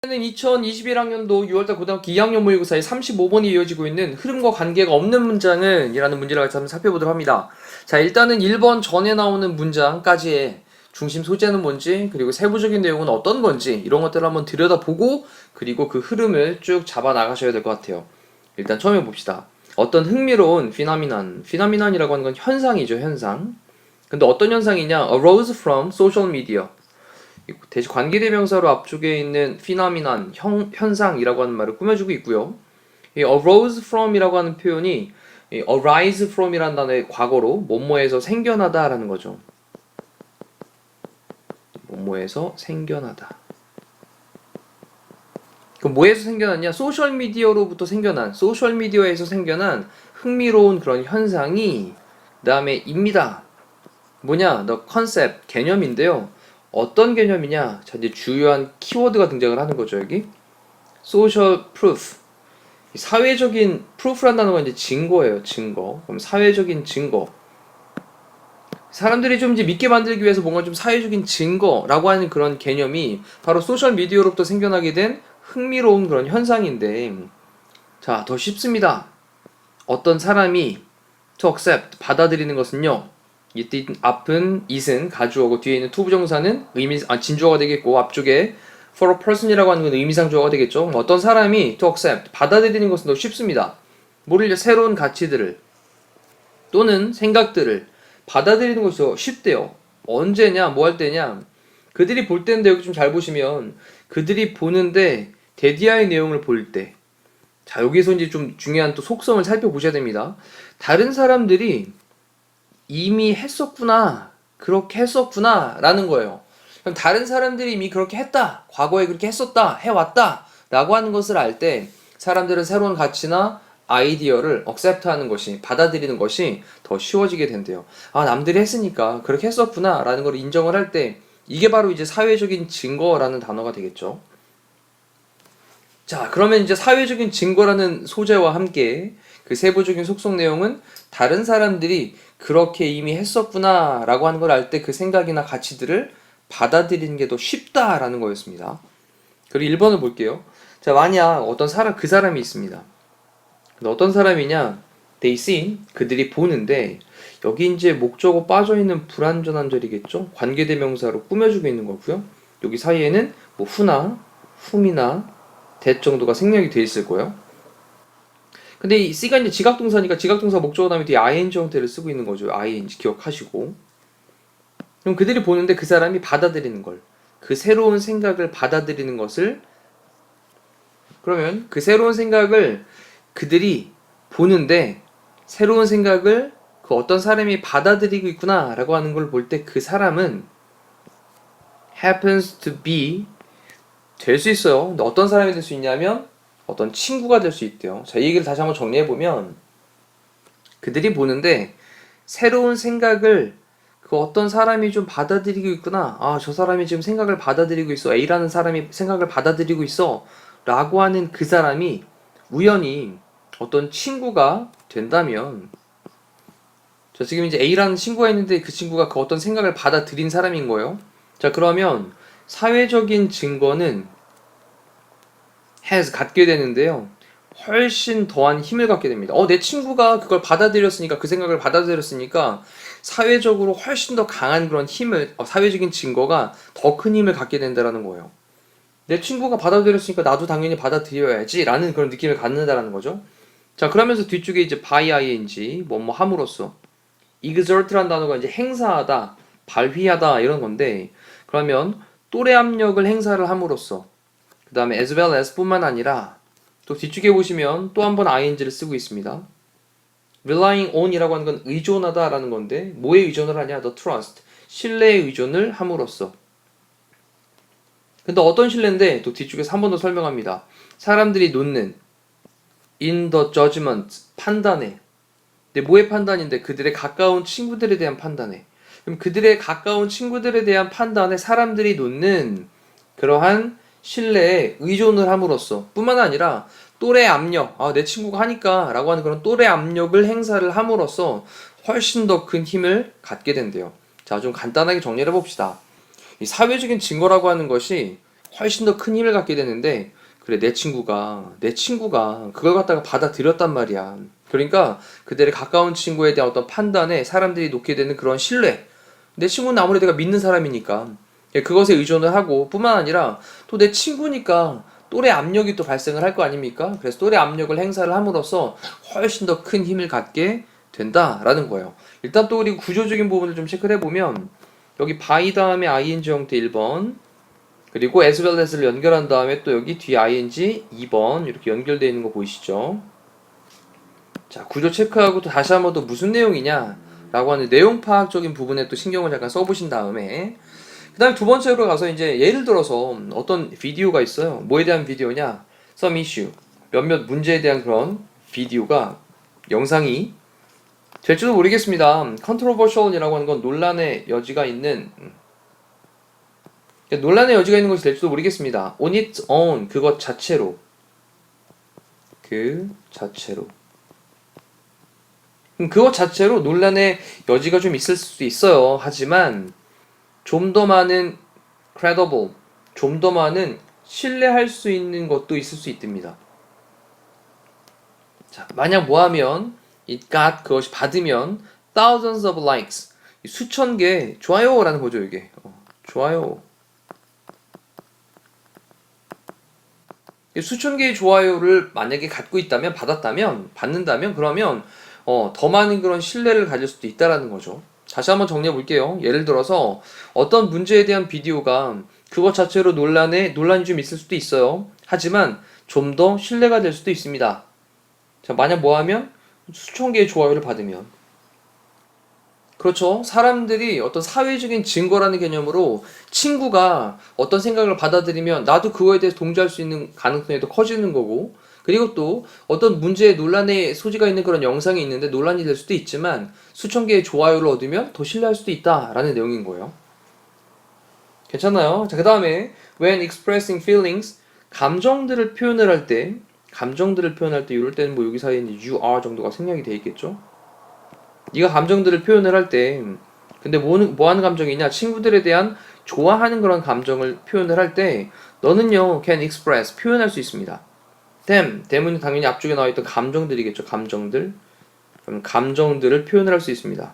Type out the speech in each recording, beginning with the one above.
는 2021학년도 6월달 고등학교 2학년 모의고사의 35번이 이어지고 있는 흐름과 관계가 없는 문장은 이라는 문제를 같이 한번 살펴보도록 합니다. 자, 일단은 1번 전에 나오는 문장까지의 중심 소재는 뭔지, 그리고 세부적인 내용은 어떤 건지 이런 것들을 한번 들여다보고 그리고 그 흐름을 쭉 잡아 나가셔야 될 것 같아요. 일단 처음에 봅시다. 어떤 흥미로운 피나미난이라고 하는 건 현상이죠, 현상. 근데 어떤 현상이냐? arose from social media. 대신 관계대명사로 앞쪽에 있는 phenomenon, 현상이라고 하는 말을 꾸며주고 있고요. 이 arose from이라고 하는 표현이 arise from이라는 단어의 과거로 뭐뭐에서 생겨나다라는 거죠. 뭐뭐에서 생겨나다. 그럼 뭐에서 생겨났냐? 소셜미디어로부터 생겨난, 소셜미디어에서 생겨난 흥미로운 그런 현상이 그 다음에 입니다. 뭐냐? the concept, 개념인데요. 어떤 개념이냐? 자, 이제 주요한 키워드가 등장을 하는 거죠, 여기. social proof. 사회적인 proof라는 단어가 이제 증거예요, 증거. 그럼 사회적인 증거. 사람들이 좀 이제 믿게 만들기 위해서 뭔가 좀 사회적인 증거라고 하는 그런 개념이 바로 소셜 미디어로부터 생겨나게 된 흥미로운 그런 현상인데, 자, 더 쉽습니다. 어떤 사람이 to accept, 받아들이는 것은요, 이때 앞은 it은 가주어고 뒤에 있는 to 부정사는 진주어가 되겠고 앞쪽에 for a person이라고 하는 건 의미상주어가 되겠죠. 어떤 사람이 to accept, 받아들이는 것은 더 쉽습니다. 뭐를 새로운 가치들을 또는 생각들을 받아들이는 것이 더 쉽대요. 언제냐, 뭐 할 때냐. 그들이 볼 때인데 여기 좀 잘 보시면 그들이 보는데 데디아의 내용을 볼 때. 자, 여기서 이제 좀 중요한 또 속성을 살펴보셔야 됩니다. 다른 사람들이 이미 했었구나, 그렇게 했었구나 라는 거예요. 그럼 다른 사람들이 이미 그렇게 했다, 과거에 그렇게 했었다, 해왔다 라고 하는 것을 알 때 사람들은 새로운 가치나 아이디어를 accept하는 것이, 받아들이는 것이 더 쉬워지게 된대요. 아, 남들이 했으니까 그렇게 했었구나 라는 걸 인정을 할 때 이게 바로 이제 사회적인 증거라는 단어가 되겠죠. 자, 그러면 이제 사회적인 증거라는 소재와 함께 그 세부적인 속성 내용은 다른 사람들이 그렇게 이미 했었구나 라고 하는 걸 알 때 그 생각이나 가치들을 받아들이는 게 더 쉽다라는 거였습니다. 그리고 1번을 볼게요. 자, 만약 어떤 사람, 그 사람이 있습니다. 근데 어떤 사람이냐? They see, 그들이 보는데 여기 이제 목적어 빠져있는 불완전한 절이겠죠? 관계대명사로 꾸며주고 있는 거고요. 여기 사이에는 뭐 who나 whom이나 that 정도가 생략이 돼 있을 거예요. 근데 이 C가 이제 지각동사니까 지각동사 목적어 다음에 뒤에 ing 형태를 쓰고 있는 거죠. ing 기억하시고. 그럼 그들이 보는데 그 사람이 받아들이는 걸, 그 새로운 생각을 받아들이는 것을, 그러면 그 새로운 생각을 그들이 보는데 새로운 생각을 그 어떤 사람이 받아들이고 있구나 라고 하는 걸 볼 때 그 사람은 happens to be 될 수 있어요. 근데 어떤 사람이 될 수 있냐면 어떤 친구가 될 수 있대요. 자, 이 얘기를 다시 한번 정리해보면 그들이 보는데 새로운 생각을 그 어떤 사람이 좀 받아들이고 있구나. 아, 저 사람이 지금 생각을 받아들이고 있어. A라는 사람이 생각을 받아들이고 있어. 라고 하는 그 사람이 우연히 어떤 친구가 된다면, 자, 지금 이제 A라는 친구가 있는데 그 친구가 그 어떤 생각을 받아들인 사람인 거예요. 자, 그러면 사회적인 증거는 has 갖게 되는데요. 훨씬 더한 힘을 갖게 됩니다. 내 친구가 그걸 받아들였으니까, 그 생각을 받아들였으니까 사회적으로 훨씬 더 강한 그런 힘을, 사회적인 증거가 더 큰 힘을 갖게 된다는 거예요. 내 친구가 받아들였으니까 나도 당연히 받아들여야지 라는 그런 느낌을 갖는다는 거죠. 자, 그러면서 뒤쪽에 이제 by ing, 뭐뭐 함으로써, exert라는 단어가 이제 행사하다, 발휘하다 이런 건데, 그러면 또래 압력을 행사를 함으로써, 그 다음에 as well as 뿐만 아니라 또 뒤쪽에 보시면 또 한 번 ing를 쓰고 있습니다. relying on 이라고 하는 건 의존하다 라는 건데, 뭐에 의존을 하냐? the trust, 신뢰에 의존을 함으로써. 근데 어떤 신뢰인데 또 뒤쪽에서 한 번 더 설명합니다. 사람들이 놓는 in the judgment, 판단에. 근데 뭐의 판단인데? 그들의 가까운 친구들에 대한 판단에. 그럼 그들의 가까운 친구들에 대한 판단에 사람들이 놓는 그러한 신뢰에 의존을 함으로써 뿐만 아니라 또래 압력, 내 친구가 하니까 라고 하는 그런 또래 압력을 행사를 함으로써 훨씬 더 큰 힘을 갖게 된대요. 자, 좀 간단하게 정리를 해봅시다. 이 사회적인 증거라고 하는 것이 훨씬 더 큰 힘을 갖게 되는데, 그래, 내 친구가 그걸 갖다가 받아들였단 말이야. 그러니까 그들의 가까운 친구에 대한 어떤 판단에 사람들이 놓게 되는 그런 신뢰. 내 친구는 아무래도 내가 믿는 사람이니까 그것에 의존을 하고, 뿐만 아니라 또 내 친구니까 또래 압력이 또 발생을 할 거 아닙니까? 그래서 또래 압력을 행사를 함으로써 훨씬 더 큰 힘을 갖게 된다라는 거예요. 일단 또 우리 구조적인 부분을 좀 체크를 해보면, 여기 by 다음에 ing 형태 1번, 그리고 as well as를 연결한 다음에 또 여기 뒤에 ing 2번 이렇게 연결되어 있는 거 보이시죠? 자, 구조 체크하고 또 다시 한번 또 무슨 내용이냐 라고 하는 내용 파악적인 부분에 또 신경을 잠깐 써보신 다음에, 그 다음에 두 번째로 가서 이제 예를 들어서 어떤 비디오가 있어요. 뭐에 대한 비디오냐? some issue, 몇몇 문제에 대한 그런 비디오가, 영상이 될지도 모르겠습니다. controversial이라고 하는 건 논란의 여지가 있는 것이 될지도 모르겠습니다. on its own, 그것 자체로. 그것 자체로 논란의 여지가 좀 있을 수도 있어요. 하지만 좀 더 많은 credible, 좀 더 많은 신뢰할 수 있는 것도 있을 수 있답니다. 자, 만약 뭐하면 it got, 그것이 받으면 thousands of likes, 수천 개 좋아요라는 거죠. 이게 좋아요, 수천 개의 좋아요를 만약에 갖고 있다면, 받는다면, 그러면 더 많은 그런 신뢰를 가질 수도 있다라는 거죠. 다시 한번 정리해 볼게요. 예를 들어서 어떤 문제에 대한 비디오가 그것 자체로 논란이 좀 있을 수도 있어요. 하지만 좀 더 신뢰가 될 수도 있습니다. 자, 만약 뭐하면 수천 개의 좋아요를 받으면, 그렇죠. 사람들이 어떤 사회적인 증거라는 개념으로 친구가 어떤 생각을 받아들이면 나도 그거에 대해서 동조할 수 있는 가능성이 더 커지는 거고, 그리고 또 어떤 문제에 논란의 소지가 있는 그런 영상이 있는데 논란이 될 수도 있지만 수천 개의 좋아요를 얻으면 더 신뢰할 수도 있다라는 내용인 거예요. 괜찮나요? 자, 그 다음에 when expressing feelings, 감정들을 표현을 할 때 이럴 때는 뭐 여기 사이에 you are 정도가 생략이 돼 있겠죠? 네가 감정들을 표현을 할 때, 근데 뭐 하는 감정이냐? 친구들에 대한 좋아하는 그런 감정을 표현을 할 때 너는요 can express, 표현할 수 있습니다. them은 당연히 앞쪽에 나와 있던 감정들이겠죠. 감정들. 그럼 감정들을 표현을 할 수 있습니다.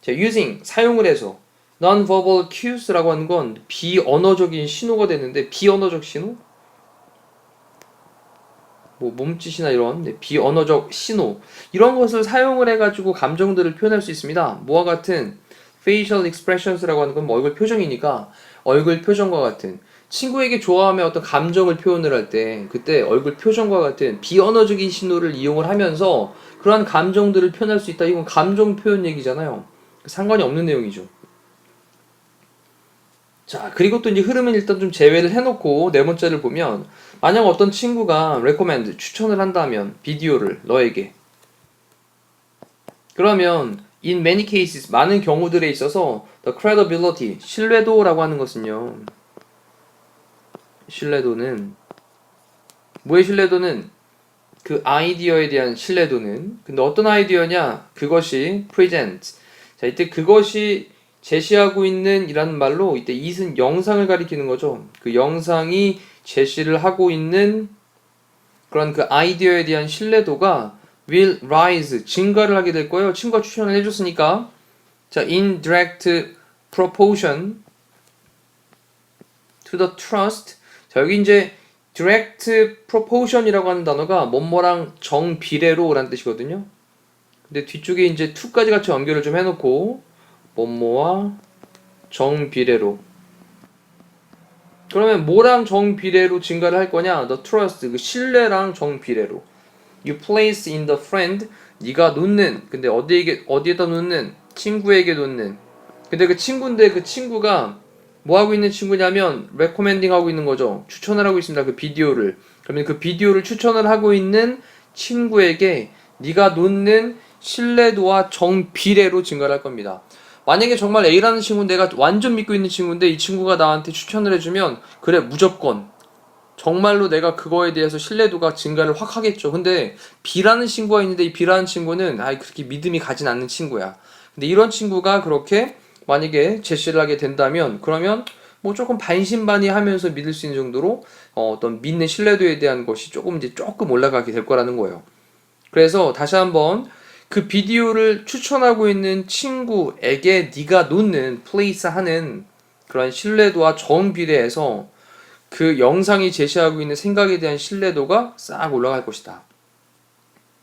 자, using, 사용을 해서 non-verbal cues라고 하는 건 비언어적인 신호가 되는데, 비언어적 신호? 뭐 몸짓이나 이런 비언어적 신호, 이런 것을 사용을 해가지고 감정들을 표현할 수 있습니다. 뭐와 같은 facial expressions라고 하는 건 뭐 얼굴 표정이니까 얼굴 표정과 같은, 친구에게 좋아하며 어떤 감정을 표현을 할 때 그때 얼굴 표정과 같은 비언어적인 신호를 이용을 하면서 그러한 감정들을 표현할 수 있다. 이건 감정 표현 얘기잖아요. 상관이 없는 내용이죠. 자, 그리고 또 이제 흐름은 일단 좀 제외를 해놓고 네 번째를 보면, 만약 어떤 친구가 recommend, 추천을 한다면 비디오를 너에게, 그러면 in many cases, 많은 경우들에 있어서 the credibility, 신뢰도라고 하는 것은요, 뭐의 신뢰도는 그 아이디어에 대한 신뢰도는, 근데 어떤 아이디어냐, 그것이 present, 자, 이때 그것이 제시하고 있는 이라는 말로 이때 it은 영상을 가리키는 거죠. 그 영상이 제시를 하고 있는 그런 그 아이디어에 대한 신뢰도가 will rise, 증가를 하게 될 거예요. 친구가 추천을 해줬으니까. 자, in direct proportion to the trust. 자, 여기 이제 direct proportion이라고 하는 단어가 뭐뭐랑 정비례로 라는 뜻이거든요. 근데 뒤쪽에 이제 to까지 같이 연결을 좀 해놓고 뭐뭐와 정비례로, 그러면 뭐랑 정비례로 증가를 할 거냐? The trust, 그 신뢰랑 정비례로. You place in the friend, 네가 놓는, 근데 어디에다 놓는? 친구에게 놓는. 근데 그 친구인데 그 친구가 뭐 하고 있는 친구냐면 recommending 하고 있는 거죠. 추천을 하고 있습니다. 그 비디오를. 그러면 그 비디오를 추천을 하고 있는 친구에게 네가 놓는 신뢰도와 정비례로 증가를 할 겁니다. 만약에 정말 A라는 친구 내가 완전 믿고 있는 친구인데 이 친구가 나한테 추천을 해주면 그래 무조건 정말로 내가 그거에 대해서 신뢰도가 증가를 확 하겠죠. 근데 B라는 친구가 있는데 이 B라는 친구는 그렇게 믿음이 가진 않는 친구야. 근데 이런 친구가 그렇게 만약에 제시를 하게 된다면 그러면 뭐 조금 반신반의하면서 믿을 수 있는 정도로 어떤 믿는 신뢰도에 대한 것이 조금 올라가게 될 거라는 거예요. 그래서 다시 한번 그 비디오를 추천하고 있는 친구에게 네가 놓는 플레이스 하는 그런 신뢰도와 정비례해서 그 영상이 제시하고 있는 생각에 대한 신뢰도가 싹 올라갈 것이다.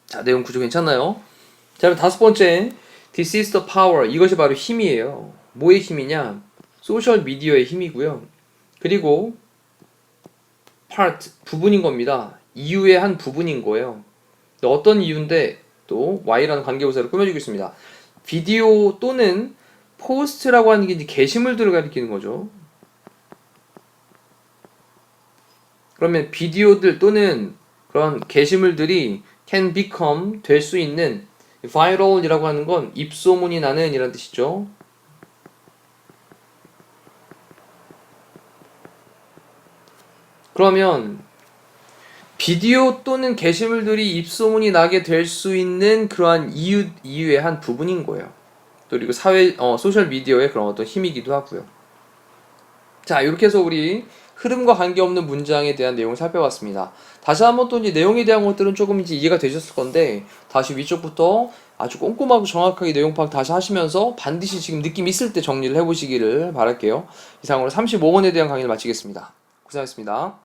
자, 내용 구조 괜찮나요? 자, 그럼 다섯 번째, This is the power. 이것이 바로 힘이에요. 뭐의 힘이냐? 소셜 미디어의 힘이고요. 그리고 part, 부분인 겁니다. 이유의 한 부분인 거예요. 어떤 이유인데 또 Y라는 관계부사를 꾸며주고 있습니다. 비디오 또는 포스트라고 하는 게 이제 게시물들을 가리키는 거죠. 그러면 비디오들 또는 그런 게시물들이 can become 될 수 있는 viral이라고 하는 건 입소문이 나는 이란 뜻이죠. 그러면 비디오 또는 게시물들이 입소문이 나게 될 수 있는 그러한 이유의 한 부분인 거예요. 그리고 소셜 미디어의 그런 어떤 힘이기도 하고요. 자, 이렇게 해서 우리 흐름과 관계없는 문장에 대한 내용을 살펴봤습니다. 다시 한번 또 이제 내용에 대한 것들은 조금 이제 이해가 되셨을 건데, 다시 위쪽부터 아주 꼼꼼하고 정확하게 내용 파악 다시 하시면서 반드시 지금 느낌 있을 때 정리를 해보시기를 바랄게요. 이상으로 35번에 대한 강의를 마치겠습니다. 고생하셨습니다.